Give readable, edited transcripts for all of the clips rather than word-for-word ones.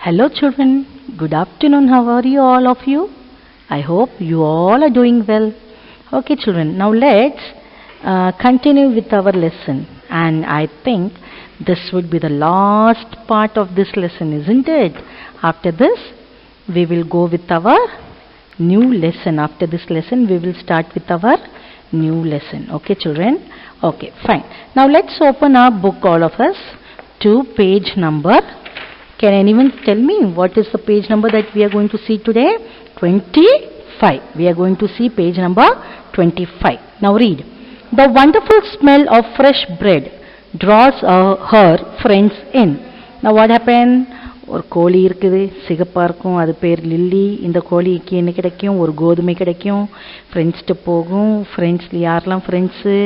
Hello children, good afternoon. How are you all of you? I hope you all are doing well. Okay children, now let's continue with our lesson, and I think this would be the last part of this lesson, isn't it? After this we will go with our new lesson. After this lesson we will start with our new lesson. Okay children? Okay, fine. Now let's open our book, all of us, to page number. Can anyone tell me what is the page number that we are going to see today? 25. We are going to see page number 25. Now read. The wonderful smell of fresh bread draws her friends in. Now what happened? ஒரு கோழி இருக்குது, சிகப்பாக இருக்கும், அது பேர் lily. இந்த கோழிக்கு என்ன கிடைக்கும்? ஒரு கோதுமை கிடைக்கும். ஃப்ரெண்ட்ஸ்கிட்ட போகும். ஃப்ரெண்ட்ஸில் யாரெல்லாம் friends?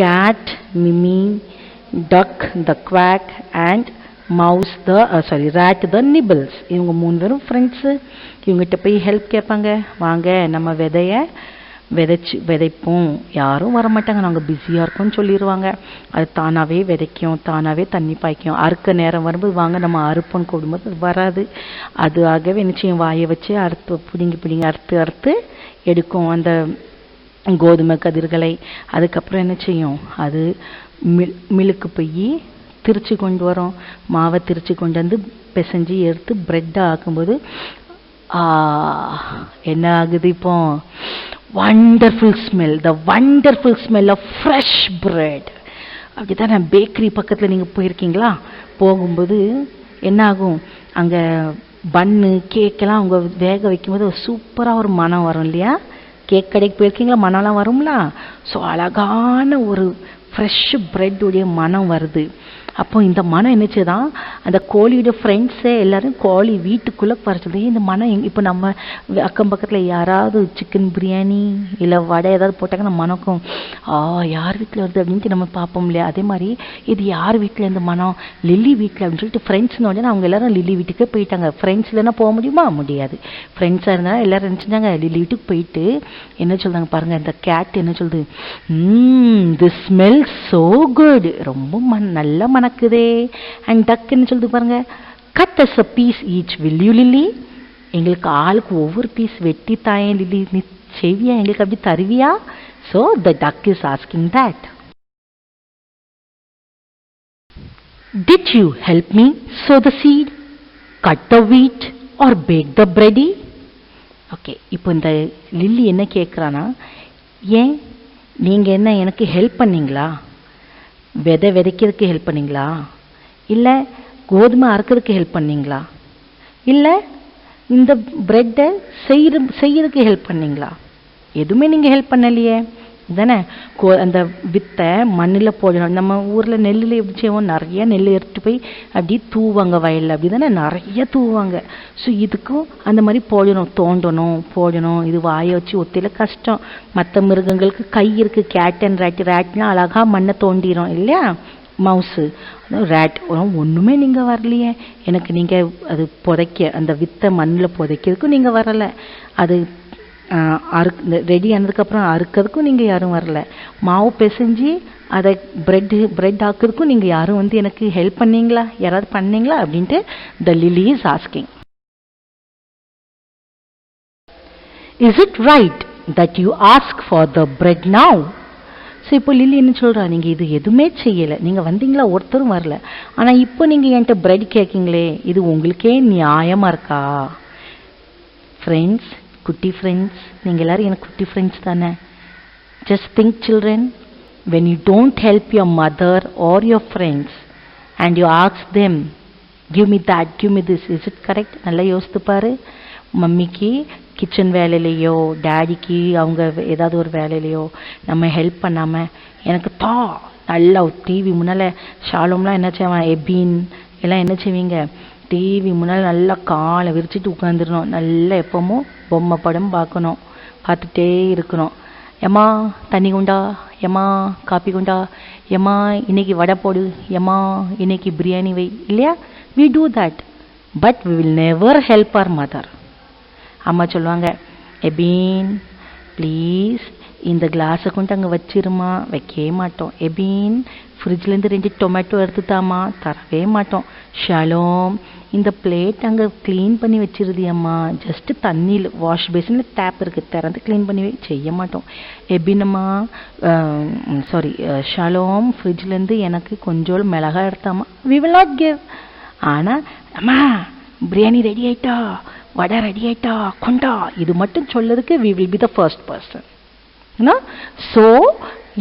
Cat, Mimi, duck the quack and mouse rat the nibbles. இவங்க 3 பேரும் ஃப்ரெண்ட்ஸு. இவங்ககிட்ட போய் ஹெல்ப் கேட்பாங்க. வாங்க நம்ம விதைப்போம். யாரும் வரமாட்டாங்க, நாங்கள் பிஸியாக இருக்கோம்னு சொல்லிடுவாங்க. அது தானாகவே விதைக்கும், தானாகவே தண்ணி பாய்க்கும். அறுக்க நேரம் வரும்போது வாங்க நம்ம அறுப்போன்னு கூடும்போது அது வராது. அது ஆகவே நிச்சயம் வாயை வச்சு பிடிங்கி அறுத்து எடுக்கும் அந்த கோதுமை கதிர்களை. அதுக்கப்புறம் என்ன செய்யும்? அது மில்லுக்கு போய் திரிச்சு கொண்டு வரும். மாவை திரிச்சு கொண்டு வந்து பிசைஞ்சு எடுத்து பிரெட்டாக ஆக்கும்போது என்ன ஆகுது? இப்போ wonderful smell, the wonderful smell of fresh bread. அப்படிதான் நான் பேக்கரி பக்கத்தில் நீங்கள் போயிருக்கீங்களா? போகும்போது என்ன ஆகும்? அங்கே பன்னு கேக்கெல்லாம் அவங்க வேக வைக்கும்போது சூப்பராக ஒரு மனம் வரும் இல்லையா? கேக் கடைக்கு போயிருக்கீங்களா? மனம்லாம் வரும்ல. ஸோ அழகான ஒரு ஃப்ரெஷ் பிரெட்டுடைய மனம் வருது. அப்போ இந்த மனம் என்னச்சுதான், அந்த கோழியோட ஃப்ரெண்ட்ஸே எல்லாரும் கோழி வீட்டுக்குள்ளே பறிச்சது. இந்த மனம் இப்போ நம்ம அக்கம் பக்கத்தில் யாராவது சிக்கன் பிரியாணி இல்லை வடை ஏதாவது போட்டாங்கன்னா மணக்கும். யார் வீட்டில் வருது அப்படின்ட்டு நம்ம பார்ப்போம் இல்லையா? அதே மாதிரி இது யார் வீட்டில் இந்த மனம்? லில்லி வீட்டில் அப்படின்னு சொல்லிட்டு ஃப்ரெண்ட்ஸ்னோட அவங்க எல்லாரும் லில்லி வீட்டுக்கே போயிட்டாங்க. ஃப்ரெண்ட்ஸ் இல்லைன்னா போக முடியுமா? முடியாது. ஃப்ரெண்ட்ஸாக இருந்தாலும் எல்லாரும் என்ன செஞ்சாங்க? லில்லி வீட்டுக்கு போயிட்டு என்ன சொல்கிறாங்க பாருங்கள். இந்த கேட் என்ன சொல்லுது? திஸ் ஸ்மெல் ஸோ குட், ரொம்ப நல்லா மணக்குதே. அண்ட் டக் என்ன சொல்லுது பாருங்க? Cut us a piece each will you Lilly. எங்களுக்கு ஆளுக்கு ஒவ்வொரு பீஸ் வெட்டி தாயேன் லில்லி, நீ செவியா எங்களுக்கு அப்படி தருவியா? So the duck is asking that. Did you help me sow the seed, cut the wheat or bake the bread? Okay, இப்போ இந்த லில்லி என்ன கேட்குறான்னா, ஏன் நீங்கள் என்ன எனக்கு ஹெல்ப் பண்ணீங்களா? விதைக்கிறதுக்கு ஹெல்ப் பண்ணீங்களா? இல்லை கோதுமை அறுக்கிறதுக்கு ஹெல்ப் பண்ணீங்களா? இல்லை இந்த பிரெட்டை செய்யறதுக்கு ஹெல்ப் பண்ணீங்களா? எதுவுமே நீங்கள் ஹெல்ப் பண்ணலையே தானே. அந்த வித்தை மண்ணில் போடணும். நம்ம ஊரில் நெல்லில் எப்படி செய்வோம்? நிறைய நெல் எடுத்துட்டு போய் அப்படி தூவாங்க வயலில், அப்படி தானே நிறைய தூவாங்க. ஸோ இதுக்கும் அந்த மாதிரி தோண்டணும் போடணும். இது வாயை வச்சு ஒத்தையில் கஷ்டம். மற்ற மிருகங்களுக்கு கை இருக்குது. கேட் அண்ட் ரேட்னா அழகாக மண்ணை தோண்டிடும் இல்லையா? மவுஸு ரேட் ஒன்றுமே நீங்கள் வரலையே எனக்கு. நீங்கள் அது அந்த வித்தை மண்ணில் புதைக்கிறதுக்கும் நீங்கள் வரலை. அது ரெடி ஆனதுக்கப்புறம் அறுக்கிறதுக்கும் நீங்கள் யாரும் வரல. மாவு பிசைஞ்சு அதை பிரெட் ஆக்குறதுக்கும் நீங்கள் யாரும் எனக்கு ஹெல்ப் பண்ணீங்களா? யாராவது பண்ணீங்களா அப்படின்ட்டு த Lily is asking. Is it right that you ask for the bread now? So இப்போ லில்லி என்ன சொல்கிறா? நீங்கள் இது எதுவுமே செய்யலை, நீங்கள் வந்தீங்களா? ஒருத்தரும் வரல. ஆனால் இப்போ நீங்கள் என்கிட்ட பிரெட் கேட்கீங்களே, இது உங்களுக்கே நியாயமாக இருக்கா? ஃப்ரெண்ட்ஸ், குட்டி ஃப்ரெண்ட்ஸ், நீங்கள் எல்லோரும் எனக்கு குட்டி ஃப்ரெண்ட்ஸ் தானே. Just think children, when you don't help your mother or your friends and you ask them, give me that, give me this, is it correct? நல்லா யோசித்து பாரு. மம்மிக்கு கிச்சன் வேலையிலையோ டேடிக்கு அவங்க ஏதாவது ஒரு வேலையிலையோ நம்ம ஹெல்ப் பண்ணாமல் எனக்கு நல்லா டிவி முன்னால் ஷாலோம்லாம் என்ன செய்வான், எபீன் எல்லாம் என்ன செய்வீங்க? டிவி முன்னால் நல்லா காலை விரிச்சிட்டு உட்காந்துடணும். நல்லா எப்பவும் பொம்மை படம் பார்த்துட்டே இருக்கணும். ஏம்மா தண்ணி குண்டா, ஏம்மா காப்பி குண்டா, ஏம்மா இன்னைக்கு வடை போடு, ஏம்மா இன்னைக்கு பிரியாணி வை இல்லையா? we do that but we will never help our mother. அம்மா சொல்லுவாங்க, எபீன் ப்ளீஸ் இந்த கிளாஸை கொண்டு அங்கே வச்சிருமா. வைக்கவே மாட்டோம். எபீன் ஃப்ரிட்ஜ்லேருந்து 2 டொமேட்டோ எடுத்து தாமா. தரவே மாட்டோம். ஷாலோம், இந்த பிளேட் அங்கே க்ளீன் பண்ணி வச்சிருதி அம்மா. ஜஸ்ட்டு தண்ணியில் வாஷ் பேசினில் டேப் இருக்குது, திறந்து க்ளீன் பண்ணி செய்ய மாட்டோம். எபினம்மா, சாரி ஷாலோம், ஃப்ரிட்ஜ்லேருந்து எனக்கு கொஞ்சோள் மிளகா எடுத்தாம்மா. We will not give. ஆனால் அம்மா பிரியாணி ரெடி ஆயிட்டா, வடை ரெடி ஆயிட்டா, கொண்டா, இது மட்டும் சொல்லதுக்கு we will be the first person. So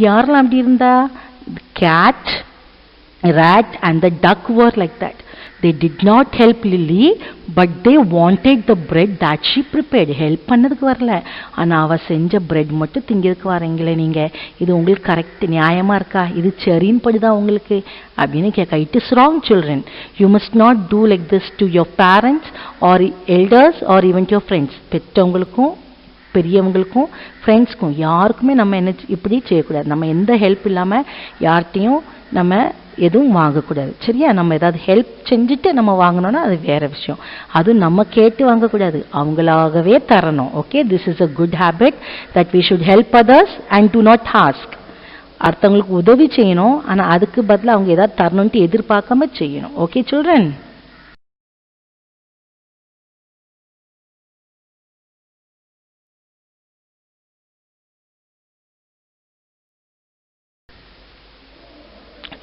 யாரெல்லாம் அப்படி இருந்தா? cat, rat and the duck were like that. They did not help Lily, but they wanted the bread that she prepared. Help பண்ணதுக்கு வரல, ஆனால் அவள் செஞ்ச பிரெட் மட்டும் திங்கிறதுக்கு வரீங்களே நீங்கள், இது உங்களுக்கு கரெக்ட் நியாயமாக இருக்கா? இது சரின்னு படுதா உங்களுக்கு அப்படின்னு கேட்க. It is wrong children. You must not do like this to your parents or elders or even to your friends. பெற்றவங்களுக்கும் பெரியவங்களுக்கும் ஃப்ரெண்ட்ஸ்க்கும் யாருக்குமே நம்ம என்ன இப்படி செய்யக்கூடாது. நம்ம எந்த ஹெல்ப் இல்லாமல் யார்கிட்டையும் நம்ம எதுவும் வாங்கக்கூடாது. சரியா? நம்ம ஏதாவது ஹெல்ப் செஞ்சுட்டு நம்ம வாங்கினோன்னா அது வேறு விஷயம். அதுவும் நம்ம கேட்டு வாங்கக்கூடாது, அவங்களாகவே தரணும். Okay, this is a good habit that we should help others and do not ask. அடுத்தவங்களுக்கு உதவி செய்யணும், ஆனால் அதுக்கு பதிலாக அவங்க ஏதாவது தரணுன்ட்டு எதிர்பார்க்காம செய்யணும். Okay children?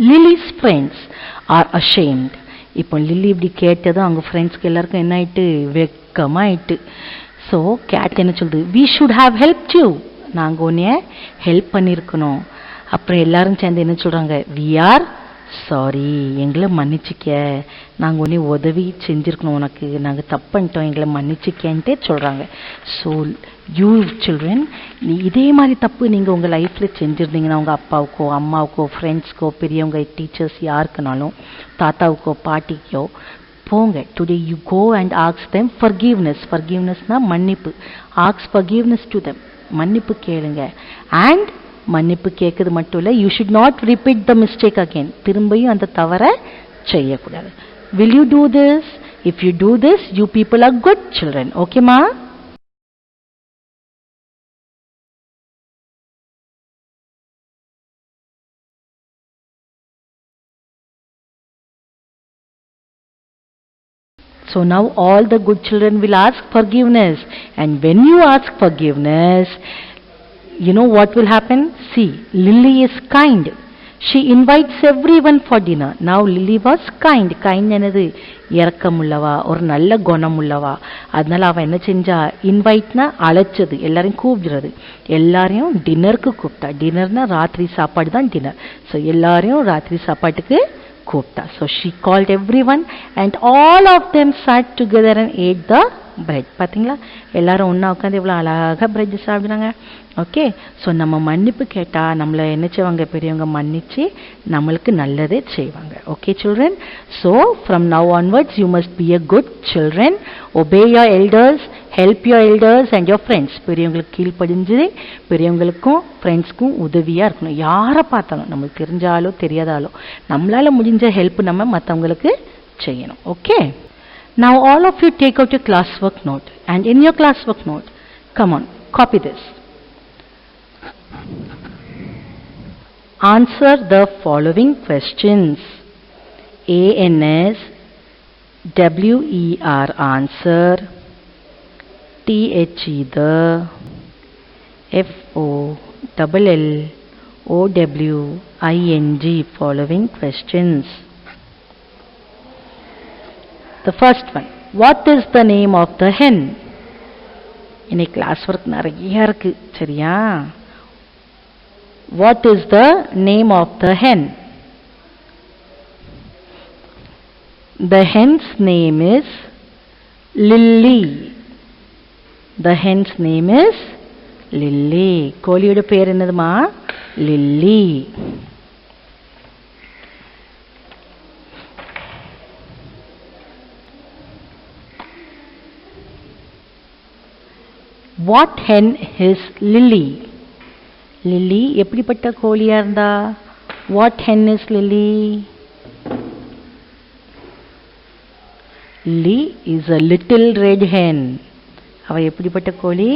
Lily's friends are ashamed. இப்போ லில்லி இப்படி கேட்டதும் அவங்க ஃப்ரெண்ட்ஸ்க்கு எல்லாருக்கும் என்ன ஆயிட்டு? வெக்கமாயிட்டு. ஸோ கேட் என்ன சொல்லுது? We should have help you. நாங்கள் உன்னைய ஹெல்ப் பண்ணியிருக்கணும். அப்புறம் எல்லாரும் சேர்ந்து என்ன சொல்கிறாங்க? வி ஆர் சாரி, எங்களை மன்னிச்சிக்க, நாங்கள் உடனே உதவி செஞ்சுருக்கணும் உனக்கு, நாங்கள் தப்பு பண்ணிட்டோம், எங்களை மன்னிச்சிக்கன்ட்டே சொல்கிறாங்க. ஸோ யூ சில்ட்ரன், இதே மாதிரி தப்பு நீங்கள் உங்கள் லைஃப்பில் செஞ்சுருந்தீங்கன்னா உங்கள் அப்பாவுக்கோ அம்மாவுக்கோ ஃப்ரெண்ட்ஸ்க்கோ பெரியவங்க டீச்சர்ஸ் யாருக்குனாலும் தாத்தாவுக்கோ பாட்டிக்கோ போங்க. Today you go and ask them forgiveness. ஃபர்கிவ்னஸ்னால் மன்னிப்பு. ஆஸ்க் ஃபர்கிவ்னஸ் டு தெம், மன்னிப்பு கேளுங்க. அண்ட் மன்னிப்பு கேட்குறது மட்டும் இல்லை, you should not repeat the mistake again. திரும்பியும் அந்த தவறை செய்யக்கூடாது. Will you do this? If you do this, you people are good children. ஓகேமா? So now all the good children will ask forgiveness, and when you ask forgiveness, you know what will happen? See, Lily is kind. She invites everyone for dinner. Now Lily was kind. Kind என்னது? இரக்கமுள்ளவா, ஒரு நல்ல குணமுள்ளவா. அதனால அவன் என்ன செஞ்சா? இன்வைட்னா அழைச்சது, எல்லாரையும் கூப்பிடுறது. எல்லாரையும் டின்னருக்கு கூப்பிட்டா. டின்னர்னா ராத்திரி சாப்பாடு தான் டின்னர். ஸோ எல்லாரையும் ராத்திரி சாப்பாட்டுக்கு கூப்பிட்டா. So she called everyone and all of them sat together and ate the bread. பார்த்தீங்களா? எல்லாரும் ஒன்றா உட்காந்து இவ்வளோ அழகாக பிரெட் சாப்பிடுறாங்க. ஓகே, ஸோ நம்ம மன்னிப்பு கேட்டால் நம்மளை என்ன செய்வாங்க? பெரியவங்க மன்னித்து நம்மளுக்கு நல்லதே செய்வாங்க. Okay children? So from now onwards you must be a good children. Obey your elders, help your elders and your friends. பெரியவங்களுக்கு கீழ்ப்படிஞ்சு பெரியவங்களுக்கும் ஃப்ரெண்ட்ஸ்க்கும் உதவியாக இருக்கணும். யாரை பார்த்தாலும், நம்மளுக்கு தெரிஞ்சாலோ தெரியாதாலோ, நம்மளால் முடிஞ்ச ஹெல்ப் நம்ம மற்றவங்களுக்கு செய்யணும். Okay? Now all of you take out your classwork note, and in your classwork note, come on, copy this. Answer the following questions. ANS, WER answer, THE the, FOLLOWING following questions. The first one, what is the name of the hen? இன்னைக்கு class work நிறைய இருக்கு, சரியா? What is the name of the hen? The hen's name is Lily. The hen's name is Lily. கோழியோட பேர் என்னதுமா? Lily. What hen is Lily? Lily எப்படிப்பட்ட கோழியா இருந்தா? What hen is Lily? Lily is a little red hen. அவ எப்படிப்பட்ட கோழி?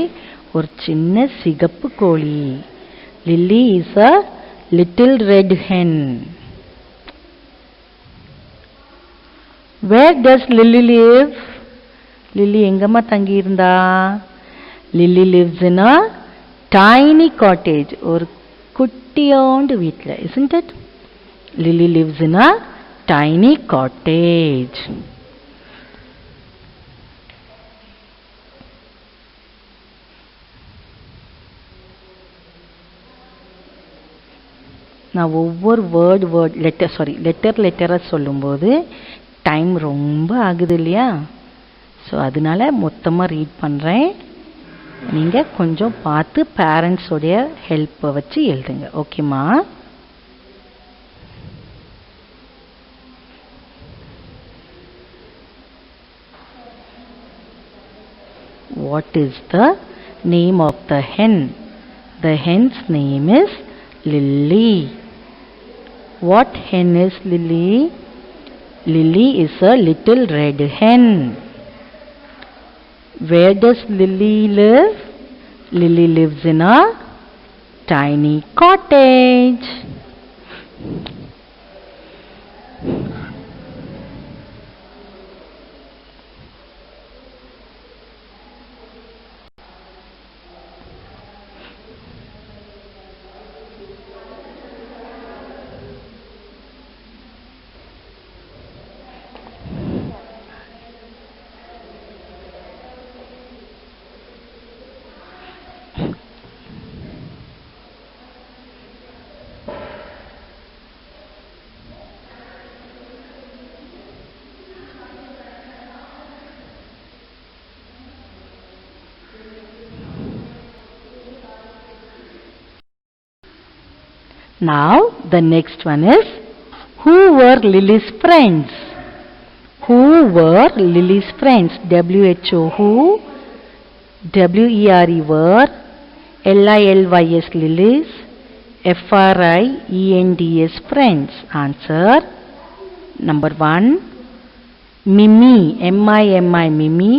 ஒரு சின்ன சிகப்பு கோழி. Lily is a little red hen. Where does Lily live? Lily எங்கம்மா தங்கி இருந்தா? Lily lives in a tiny cottage. ஒரு குட்டியோண்டு வீட்டில், isn't it? Lily lives in a tiny cottage. நான் ஒவ்வொரு லெட்டராக சொல்லும்போது டைம் ரொம்ப ஆகுது இல்லையா? ஸோ அதனால மொத்தமாக ரீட் பண்ணுறேன். நீங்கள் கொஞ்சம் பார்த்து பேரண்ட்ஸோடைய ஹெல்ப்பை வச்சு எழுதுங்க. ஓகேம்மா? What is the name of the hen? The hen's name is Lily. What hen is Lily? Lily is a little red hen. Where does Lily live? Lily lives in a tiny cottage. Now the next one is, who were Lily's friends? Who were Lily's friends? WHO, who? WERE, were. LILYS, Lily's. FRIENDS, friends. Answer number 1, Mimi, MIMI, Mimi.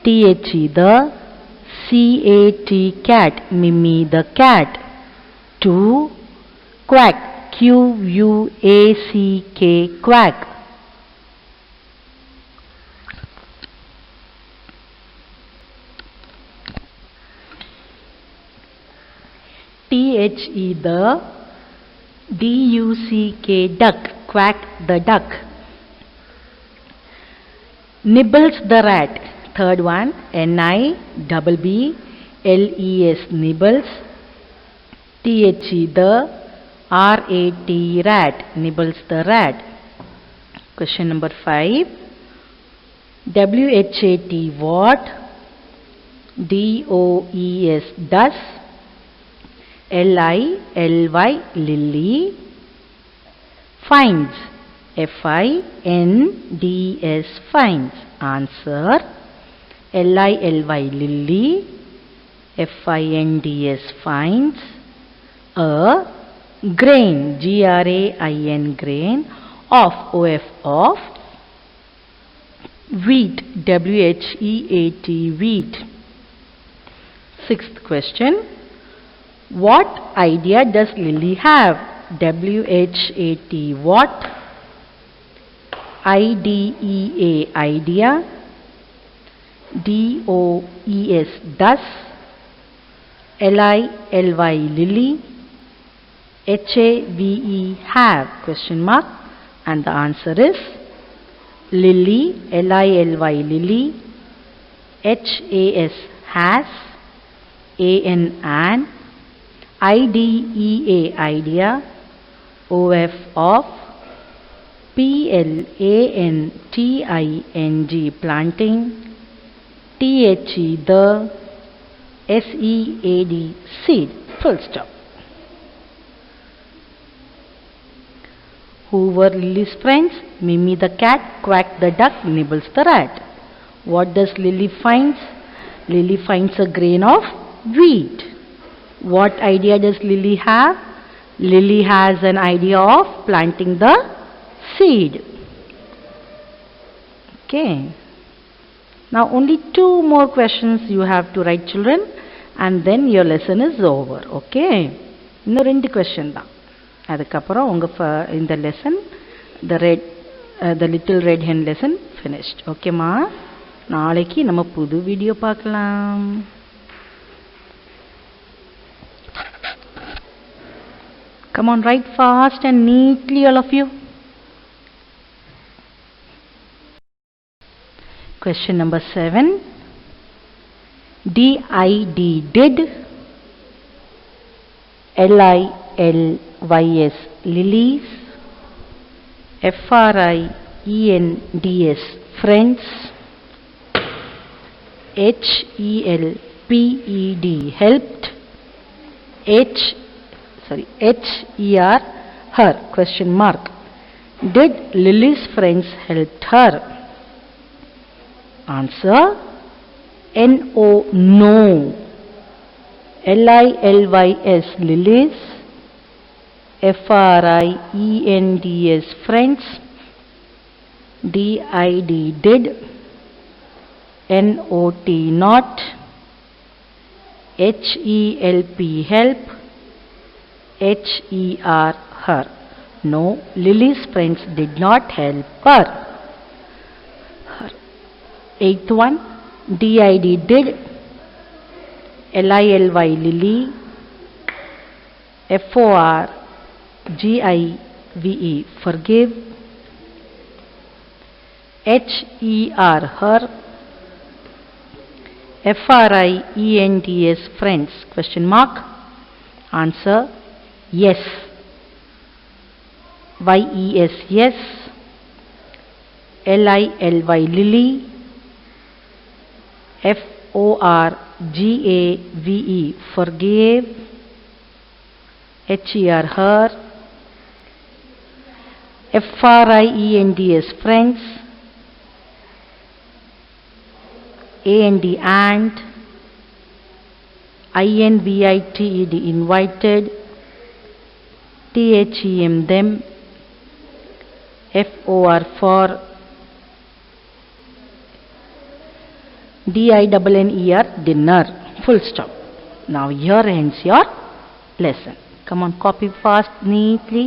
THE, the. CAT, cat, Mimi the cat. 2, quack, QUACK, quack. THE, the. DUCK, duck, quack the duck. Nibbles the rat. Third one, NIBBLES, nibbles. THE, the. RAT, rat, nibbles the rat. Question number 5. WHAT, what? DOES, does. LILY, lily. Finds. FINDS, finds. Answer LILY, lily. FINDS, finds. A grain, GRAIN, grain. Of, OF, of. Wheat, WHEAT, wheat. Sixth question. What idea does Lily have? WHAT, what? IDEA, idea. DOES, does. LILY, lily. HAVE, have, question mark, and the answer is lily, LILY, lily. HAS, has. AN, an. IDEA, idea. OF, of. PLANTING, planting. THE, the. SEAD, seed. Full stop. Who were Lily's friends? Mimi the cat, Quack the duck, Nibbles the rat. What does Lily find? Lily finds a grain of wheat. What idea does Lily have? Lily has an idea of planting the seed. Okay. Now only 2 more questions you have to write, children, and then your lesson is over. Okay. இன்னும் 2 question தான். அதுக்கப்புறம் உங்கள் இந்த lesson இந்த the little red hen lesson finished. Okay ma, நாளைக்கு நம்ம புது video பார்க்கலாம். Come on, write fast and neatly, all of you. Question number 7. DID, did. LILYS, lilies. FRIENDS, friends. HELPED, helped. HER, her, question mark. Did Lily's friends help her? Answer, NO, no. LILYS, lilies. FRIENDS, friends. DID, did. NOT, not. HELP, help. HER, her. No, Lily's friends did not help her. 8th one, DID, did. LILY, lily. FORGIVE, forgive. HER, her. FRIENDS, friends, question mark. Answer, yes. YES, yes. LILY, lily. FORGAVE, forgave. HER, her. FRIENDS, friends. AND, and. INVITED, invited. THEM, them. FOR, for. DINNER, dinner. Full stop. Now here ends your lesson. Come on, copy fast, neatly.